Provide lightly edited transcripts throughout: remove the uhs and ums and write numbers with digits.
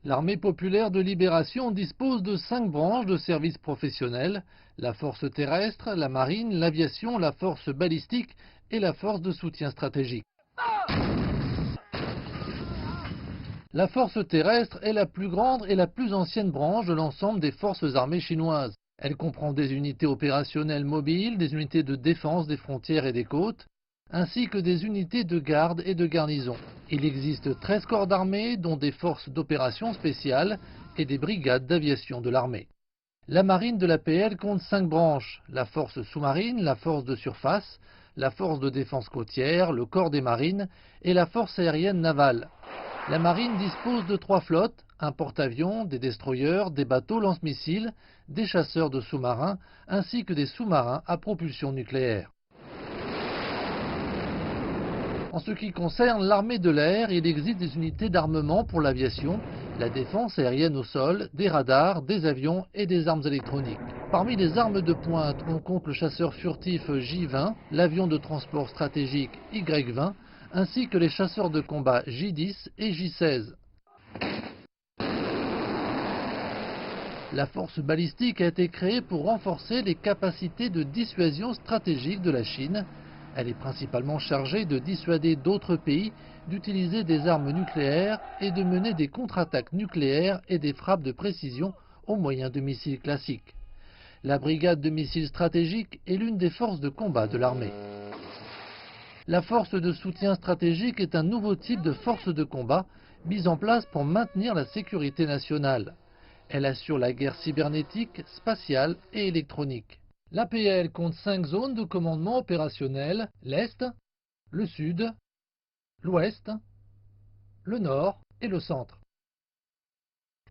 L'Armée populaire de libération dispose de 5 branches de services professionnels: la force terrestre, la marine, l'aviation, la force balistique et la force de soutien stratégique. La force terrestre est la plus grande et la plus ancienne branche de l'ensemble des forces armées chinoises. Elle comprend des unités opérationnelles mobiles, des unités de défense des frontières et des côtes, ainsi que des unités de garde et de garnison. Il existe 13 corps d'armée, dont des forces d'opération spéciales et des brigades d'aviation de l'armée. La marine de l'APL compte 5 branches: la force sous-marine, la force de surface, la force de défense côtière, le corps des marines et la force aérienne navale. La marine dispose de 3 flottes: un porte-avions, des destroyers, des bateaux lance-missiles, des chasseurs de sous-marins, ainsi que des sous-marins à propulsion nucléaire. En ce qui concerne l'armée de l'air, il existe des unités d'armement pour l'aviation, la défense aérienne au sol, des radars, des avions et des armes électroniques. Parmi les armes de pointe, on compte le chasseur furtif J-20, l'avion de transport stratégique Y-20, ainsi que les chasseurs de combat J-10 et J-16. La force balistique a été créée pour renforcer les capacités de dissuasion stratégique de la Chine. Elle est principalement chargée de dissuader d'autres pays d'utiliser des armes nucléaires et de mener des contre-attaques nucléaires et des frappes de précision au moyen de missiles classiques. La brigade de missiles stratégiques est l'une des forces de combat de l'armée. La force de soutien stratégique est un nouveau type de force de combat mise en place pour maintenir la sécurité nationale. Elle assure la guerre cybernétique, spatiale et électronique. L'APL compte 5 zones de commandement opérationnel: l'Est, le Sud, l'Ouest, le Nord et le Centre.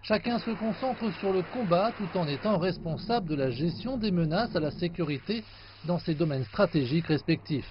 Chacun se concentre sur le combat tout en étant responsable de la gestion des menaces à la sécurité dans ses domaines stratégiques respectifs.